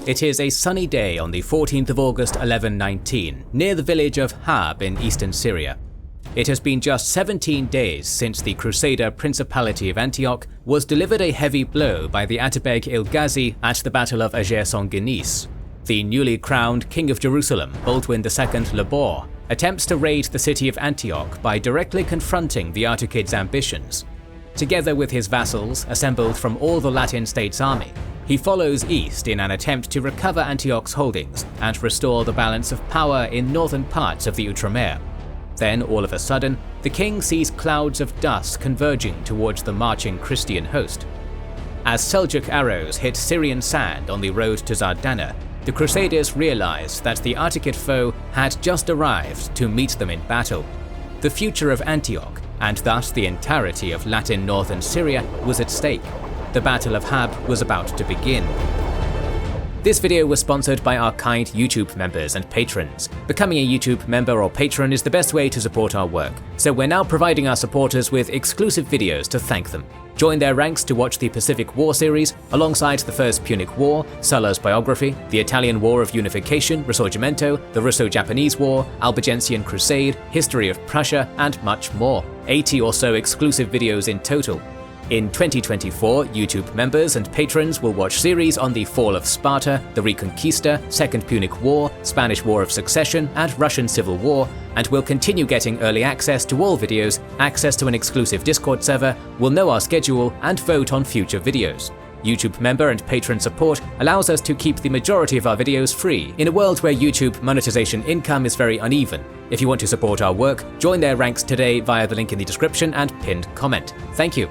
It is a sunny day on the 14th of August 1119, near the village of Hab in eastern Syria. It has been just 17 days since the Crusader Principality of Antioch was delivered a heavy blow by the Atabeg Ilghazi at the Battle of Ager Sanguinis. The newly crowned King of Jerusalem, Baldwin II Labor, attempts to raid the city of Antioch by directly confronting the Artukids' ambitions. Together with his vassals, assembled from all the Latin states' army, he follows east in an attempt to recover Antioch's holdings and restore the balance of power in northern parts of the Outremer. Then, all of a sudden, the king sees clouds of dust converging towards the marching Christian host. As Seljuk arrows hit Syrian sand on the road to Zardana, the Crusaders realized that the Artukid foe had just arrived to meet them in battle. The future of Antioch, and thus the entirety of Latin northern Syria, was at stake. The Battle of Hab was about to begin. This video was sponsored by our kind YouTube members and patrons. Becoming a YouTube member or patron is the best way to support our work, so we're now providing our supporters with exclusive videos to thank them. Join their ranks to watch the Pacific War series, alongside the First Punic War, Sulla's biography, the Italian War of Unification, Risorgimento, the Russo-Japanese War, Albigensian Crusade, History of Prussia, and much more. 80 or so exclusive videos in total. In 2024, YouTube members and patrons will watch series on the Fall of Sparta, the Reconquista, Second Punic War, Spanish War of Succession, and Russian Civil War, and will continue getting early access to all videos, access to an exclusive Discord server, will know our schedule, and vote on future videos. YouTube member and patron support allows us to keep the majority of our videos free in a world where YouTube monetization income is very uneven. If you want to support our work, join their ranks today via the link in the description and pinned comment. Thank you.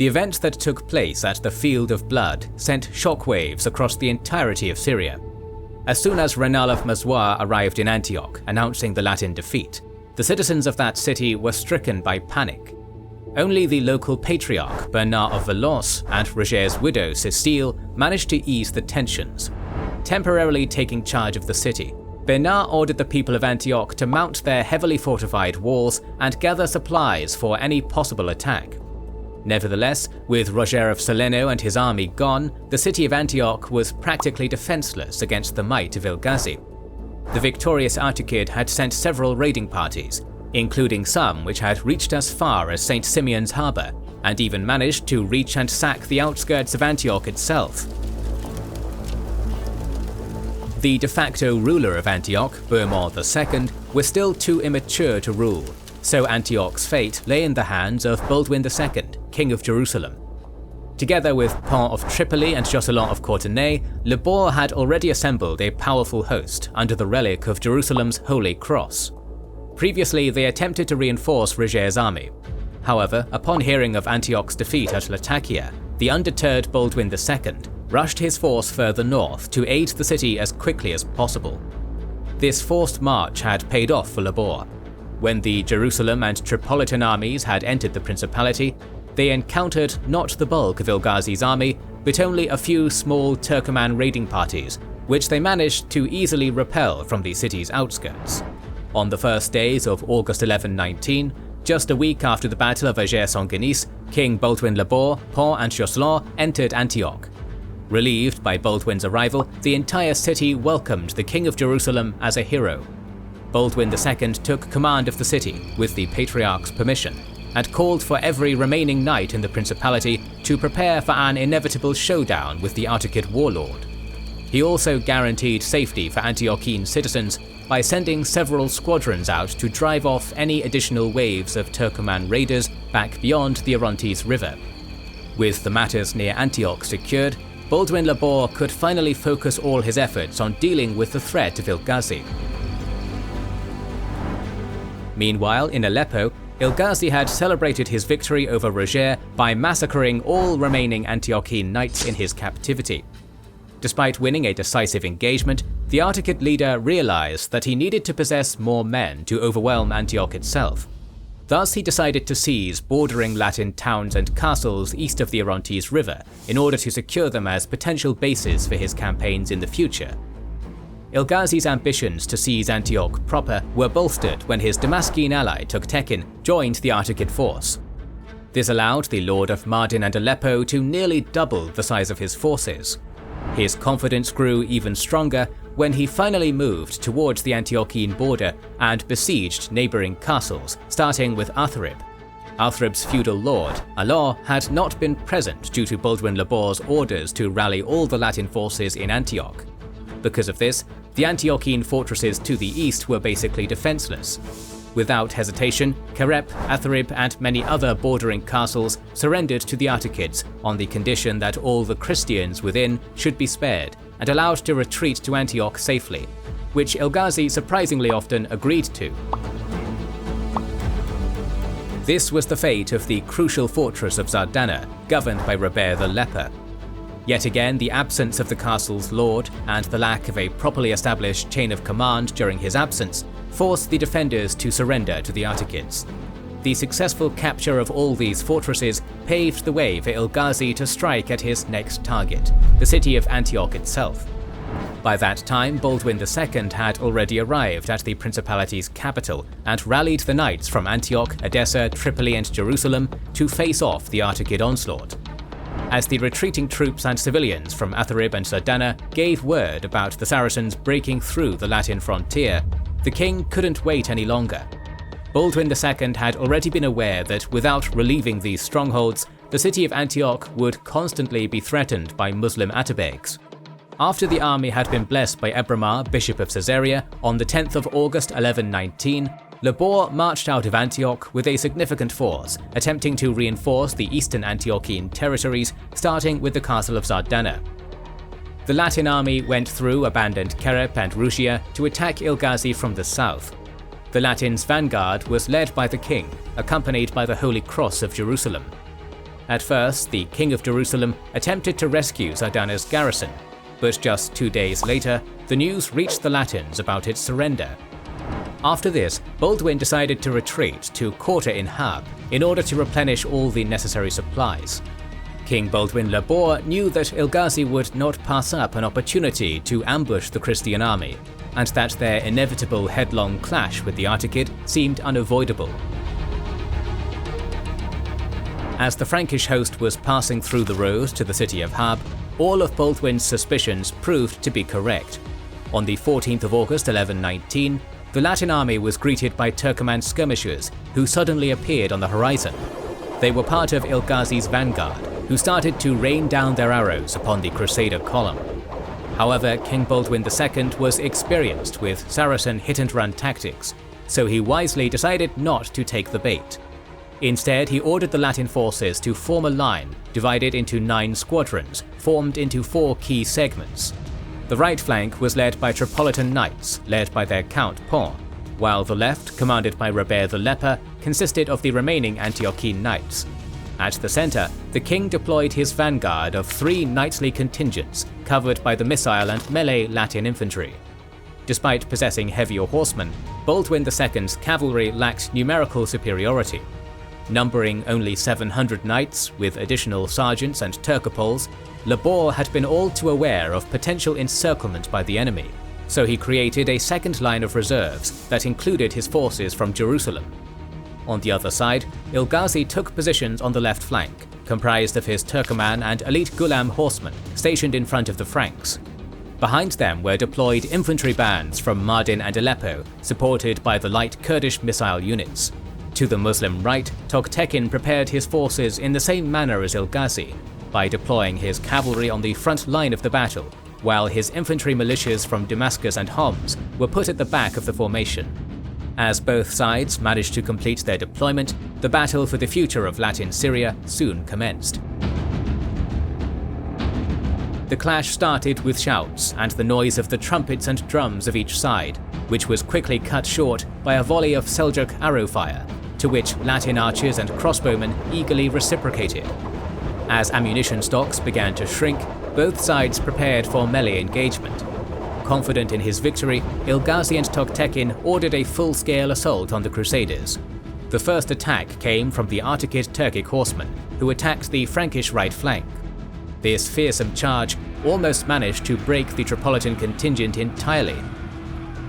The event that took place at the Field of Blood sent shockwaves across the entirety of Syria. As soon as Raynal of Mazwa arrived in Antioch, announcing the Latin defeat, the citizens of that city were stricken by panic. Only the local patriarch, Bernard of Valence, and Roger's widow, Cécile, managed to ease the tensions. Temporarily taking charge of the city, Bernard ordered the people of Antioch to mount their heavily fortified walls and gather supplies for any possible attack. Nevertheless, with Roger of Salerno and his army gone, the city of Antioch was practically defenseless against the might of Ilghazi. The victorious Artukid had sent several raiding parties, including some which had reached as far as St. Simeon's harbour, and even managed to reach and sack the outskirts of Antioch itself. The de facto ruler of Antioch, Bohemond II, was still too immature to rule, so Antioch's fate lay in the hands of Baldwin II, King of Jerusalem. Together with Pont of Tripoli and Josselin of Courtenay, Labor had already assembled a powerful host under the relic of Jerusalem's Holy Cross. Previously, they attempted to reinforce Roger's army. However, upon hearing of Antioch's defeat at Latakia, the undeterred Baldwin II rushed his force further north to aid the city as quickly as possible. This forced march had paid off for Labor. When the Jerusalem and Tripolitan armies had entered the principality, they encountered not the bulk of Ilghazi's army, but only a few small Turkoman raiding parties, which they managed to easily repel from the city's outskirts. On the first days of August 1119, just a week after the Battle of Ager Sanguinis, King Baldwin Labor, Pont and Josselin entered Antioch. Relieved by Baldwin's arrival, the entire city welcomed the King of Jerusalem as a hero. Baldwin II took command of the city with the Patriarch's permission, and called for every remaining knight in the principality to prepare for an inevitable showdown with the Artukid warlord. He also guaranteed safety for Antiochene citizens by sending several squadrons out to drive off any additional waves of Turkoman raiders back beyond the Orontes River. With the matters near Antioch secured, Baldwin Labor could finally focus all his efforts on dealing with the threat of Ilghazi. Meanwhile, in Aleppo, Ilghazi had celebrated his victory over Roger by massacring all remaining Antiochene knights in his captivity. Despite winning a decisive engagement, the Artukid leader realized that he needed to possess more men to overwhelm Antioch itself. Thus, he decided to seize bordering Latin towns and castles east of the Orontes River in order to secure them as potential bases for his campaigns in the future. Ilghazi's ambitions to seize Antioch proper were bolstered when his Damascene ally Tughtekin joined the Artukid force. This allowed the Lord of Mardin and Aleppo to nearly double the size of his forces. His confidence grew even stronger when he finally moved towards the Antiochian border and besieged neighbouring castles, starting with Athrib. Athrib's feudal lord, Alor, had not been present due to Baldwin Labor's orders to rally all the Latin forces in Antioch. Because of this, the Antiochian fortresses to the east were basically defenceless. Without hesitation, Kerep, Athrib, and many other bordering castles surrendered to the Artakids on the condition that all the Christians within should be spared and allowed to retreat to Antioch safely, which Ilghazi surprisingly often agreed to. This was the fate of the crucial fortress of Zardana, governed by Robert the Leper. Yet again, the absence of the castle's lord and the lack of a properly established chain of command during his absence forced the defenders to surrender to the Artakids. The successful capture of all these fortresses paved the way for Ilghazi to strike at his next target, the city of Antioch itself. By that time, Baldwin II had already arrived at the principality's capital and rallied the knights from Antioch, Edessa, Tripoli and Jerusalem to face off the Artakid onslaught. As the retreating troops and civilians from Athrib and Zardana gave word about the Saracens breaking through the Latin frontier, the king couldn't wait any longer. Baldwin II had already been aware that without relieving these strongholds, the city of Antioch would constantly be threatened by Muslim Atabegs. After the army had been blessed by Ebramar, Bishop of Caesarea, on the 10th of August 1119, Labor marched out of Antioch with a significant force, attempting to reinforce the eastern Antiochian territories, starting with the castle of Zardana. The Latin army went through abandoned Kerep and Rugia to attack Ilghazi from the south. The Latins' vanguard was led by the king, accompanied by the Holy Cross of Jerusalem. At first, the king of Jerusalem attempted to rescue Zardana's garrison, but just 2 days later, the news reached the Latins about its surrender. After this, Baldwin decided to retreat to quarter in Hab in order to replenish all the necessary supplies. King Baldwin Labor knew that Ilghazi would not pass up an opportunity to ambush the Christian army, and that their inevitable headlong clash with the Artakid seemed unavoidable. As the Frankish host was passing through the road to the city of Hab, all of Baldwin's suspicions proved to be correct. On the 14th of August 1119, the Latin army was greeted by Turkoman skirmishers who suddenly appeared on the horizon. They were part of Ilghazi's vanguard, who started to rain down their arrows upon the Crusader column. However, King Baldwin II was experienced with Saracen hit-and-run tactics, so he wisely decided not to take the bait. Instead, he ordered the Latin forces to form a line divided into 9 squadrons, formed into 4 key segments. The right flank was led by Tripolitan knights, led by their Count Pont, while the left, commanded by Robert the Leper, consisted of the remaining Antiochian knights. At the centre, the king deployed his vanguard of 3 knightly contingents, covered by the missile and melee Latin infantry. Despite possessing heavier horsemen, Baldwin II's cavalry lacked numerical superiority. Numbering only 700 knights, with additional sergeants and Turcopoles, Labor had been all too aware of potential encirclement by the enemy, so he created a second line of reserves that included his forces from Jerusalem. On the other side, Ilghazi took positions on the left flank, comprised of his Turkoman and elite Gulam horsemen stationed in front of the Franks. Behind them were deployed infantry bands from Mardin and Aleppo, supported by the light Kurdish missile units. To the Muslim right, Toghtekin prepared his forces in the same manner as Ilghazi, by deploying his cavalry on the front line of the battle, while his infantry militias from Damascus and Homs were put at the back of the formation. As both sides managed to complete their deployment, the battle for the future of Latin Syria soon commenced. The clash started with shouts and the noise of the trumpets and drums of each side, which was quickly cut short by a volley of Seljuk arrow fire, to which Latin archers and crossbowmen eagerly reciprocated. As ammunition stocks began to shrink, both sides prepared for melee engagement. Confident in his victory, Ilghazi and Toghtekin ordered a full-scale assault on the Crusaders. The first attack came from the Artakid Turkic horsemen, who attacked the Frankish right flank. This fearsome charge almost managed to break the Tripolitan contingent entirely.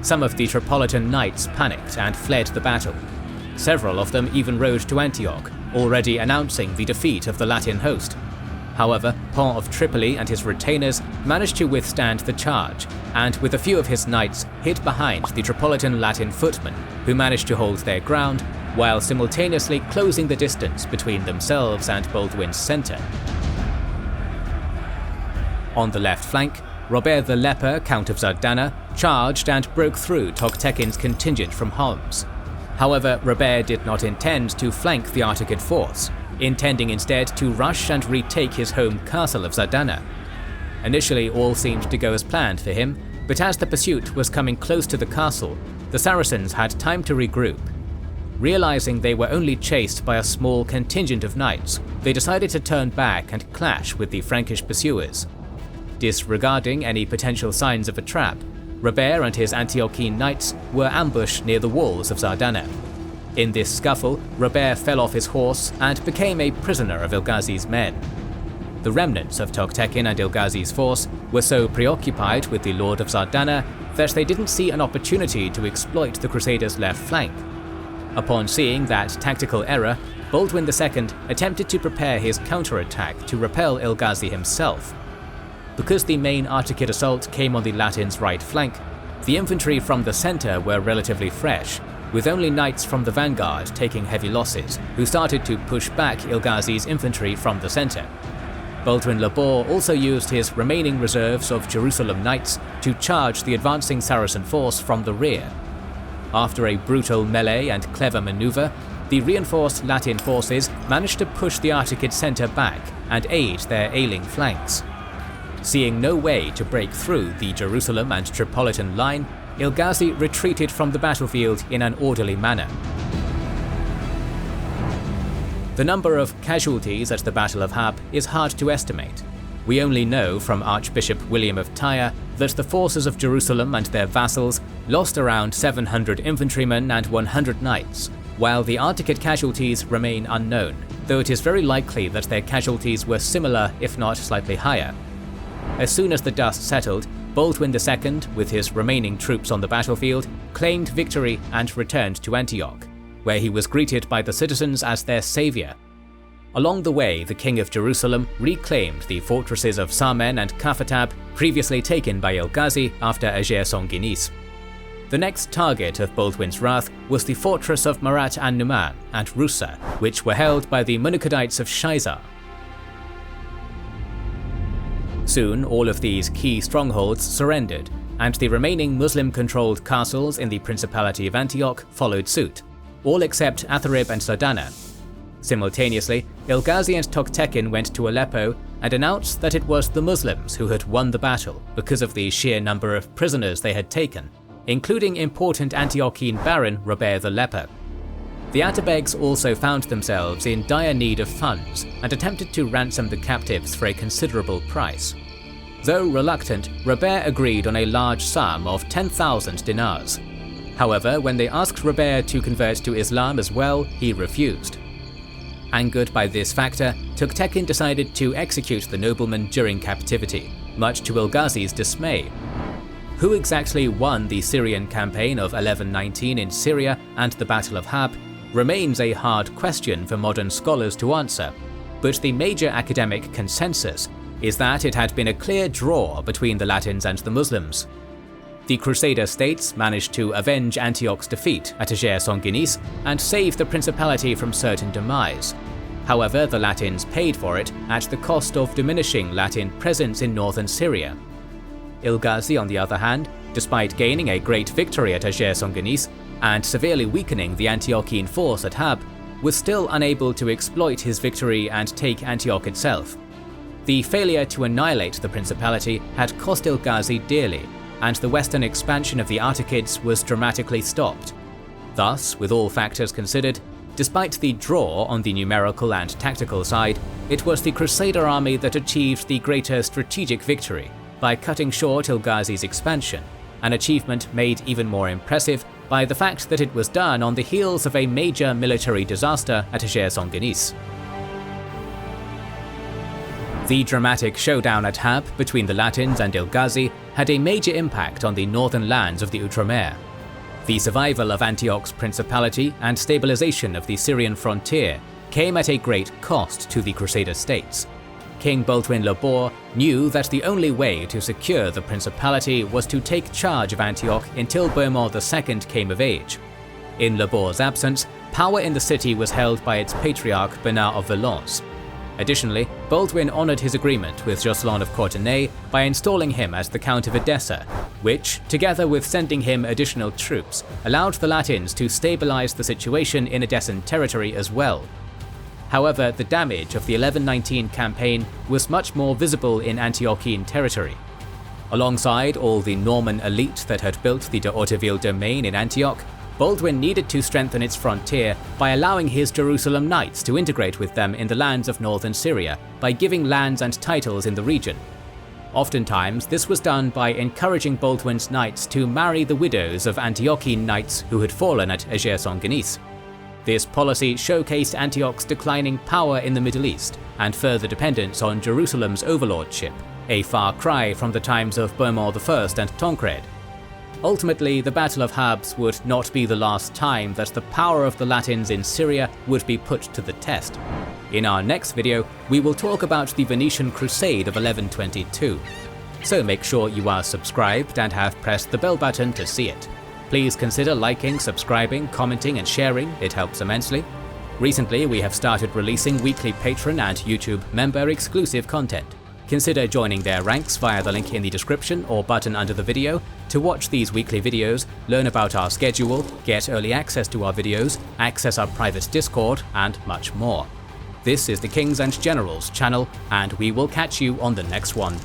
Some of the Tripolitan knights panicked and fled the battle. Several of them even rode to Antioch, already announcing the defeat of the Latin host. However, Pont of Tripoli and his retainers managed to withstand the charge, and with a few of his knights hid behind the Tripolitan Latin footmen, who managed to hold their ground, while simultaneously closing the distance between themselves and Baldwin's centre. On the left flank, Robert the Leper, Count of Zardana, charged and broke through Toghtekin's contingent from Homs. However, Robert did not intend to flank the Artikid force, intending instead to rush and retake his home castle of Zardana. Initially, all seemed to go as planned for him, but as the pursuit was coming close to the castle, the Saracens had time to regroup. Realizing they were only chased by a small contingent of knights, they decided to turn back and clash with the Frankish pursuers. Disregarding any potential signs of a trap, Robert and his Antiochene knights were ambushed near the walls of Zardana. In this scuffle, Robert fell off his horse and became a prisoner of Ilghazi's men. The remnants of Toghtekin and Ilghazi's force were so preoccupied with the Lord of Zardana that they didn't see an opportunity to exploit the Crusaders' left flank. Upon seeing that tactical error, Baldwin II attempted to prepare his counterattack to repel Ilghazi himself. Because the main Artikid assault came on the Latins' right flank, the infantry from the centre were relatively fresh, with only knights from the vanguard taking heavy losses, who started to push back Ilghazi's infantry from the centre. Baldwin Labor also used his remaining reserves of Jerusalem knights to charge the advancing Saracen force from the rear. After a brutal melee and clever manoeuvre, the reinforced Latin forces managed to push the Artikid centre back and aid their ailing flanks. Seeing no way to break through the Jerusalem and Tripolitan line, Ilghazi retreated from the battlefield in an orderly manner. The number of casualties at the Battle of Hab is hard to estimate. We only know from Archbishop William of Tyre that the forces of Jerusalem and their vassals lost around 700 infantrymen and 100 knights, while the Artikid casualties remain unknown, though it is very likely that their casualties were similar if not slightly higher. As soon as the dust settled, Baldwin II, with his remaining troops on the battlefield, claimed victory and returned to Antioch, where he was greeted by the citizens as their saviour. Along the way, the King of Jerusalem reclaimed the fortresses of Samen and Kafatab, previously taken by Ilghazi after Ager Sanguinis. The next target of Baldwin's wrath was the fortress of Marat an-Numan and Rusa, which were held by the Munukadites of Shaizar. Soon, all of these key strongholds surrendered, and the remaining Muslim-controlled castles in the Principality of Antioch followed suit, all except Atharib and Zardana. Simultaneously, Ilghazi and Toghtekin went to Aleppo and announced that it was the Muslims who had won the battle because of the sheer number of prisoners they had taken, including important Antiochene baron Robert the Leper. The Atabegs also found themselves in dire need of funds and attempted to ransom the captives for a considerable price. Though reluctant, Robert agreed on a large sum of 10,000 dinars. However, when they asked Robert to convert to Islam as well, he refused. Angered by this factor, Toghtekin decided to execute the nobleman during captivity, much to Ilghazi's dismay. Who exactly won the Syrian campaign of 1119 in Syria and the Battle of Hab remains a hard question for modern scholars to answer, but the major academic consensus is that it had been a clear draw between the Latins and the Muslims. The Crusader states managed to avenge Antioch's defeat at Ager Sanguinis and save the principality from certain demise. However, the Latins paid for it at the cost of diminishing Latin presence in northern Syria. Ilghazi, on the other hand, despite gaining a great victory at Ager Sanguinis and severely weakening the Antiochene force at Hab, was still unable to exploit his victory and take Antioch itself. The failure to annihilate the principality had cost Ilghazi dearly, and the western expansion of the Artikids was dramatically stopped. Thus, with all factors considered, despite the draw on the numerical and tactical side, it was the Crusader army that achieved the greater strategic victory by cutting short Ilghazi's expansion, an achievement made even more impressive by the fact that it was done on the heels of a major military disaster at Ager Sanguinis. The dramatic showdown at Hab between the Latins and Ilghazi had a major impact on the northern lands of the Outremer. The survival of Antioch's principality and stabilization of the Syrian frontier came at a great cost to the Crusader states. King Baldwin Labor knew that the only way to secure the principality was to take charge of Antioch until Bohemond II came of age. In Labor's absence, power in the city was held by its patriarch Bernard of Valence. Additionally, Baldwin honoured his agreement with Jocelyn of Courtenay by installing him as the Count of Edessa, which, together with sending him additional troops, allowed the Latins to stabilise the situation in Edessan territory as well. However, the damage of the 1119 campaign was much more visible in Antiochian territory. Alongside all the Norman elite that had built the de Hauteville domain in Antioch, Baldwin needed to strengthen its frontier by allowing his Jerusalem knights to integrate with them in the lands of northern Syria by giving lands and titles in the region. Oftentimes, this was done by encouraging Baldwin's knights to marry the widows of Antiochian knights who had fallen at Ager Sanguinis. This policy showcased Antioch's declining power in the Middle East and further dependence on Jerusalem's overlordship, a far cry from the times of Bohemond I and Tancred. Ultimately, the Battle of Habs would not be the last time that the power of the Latins in Syria would be put to the test. In our next video, we will talk about the Venetian Crusade of 1122. So make sure you are subscribed and have pressed the bell button to see it. Please consider liking, subscribing, commenting and sharing, it helps immensely. Recently, we have started releasing weekly Patreon and YouTube member exclusive content. Consider joining their ranks via the link in the description or button under the video to watch these weekly videos, learn about our schedule, get early access to our videos, access our private Discord, and much more. This is the Kings and Generals channel, and we will catch you on the next one.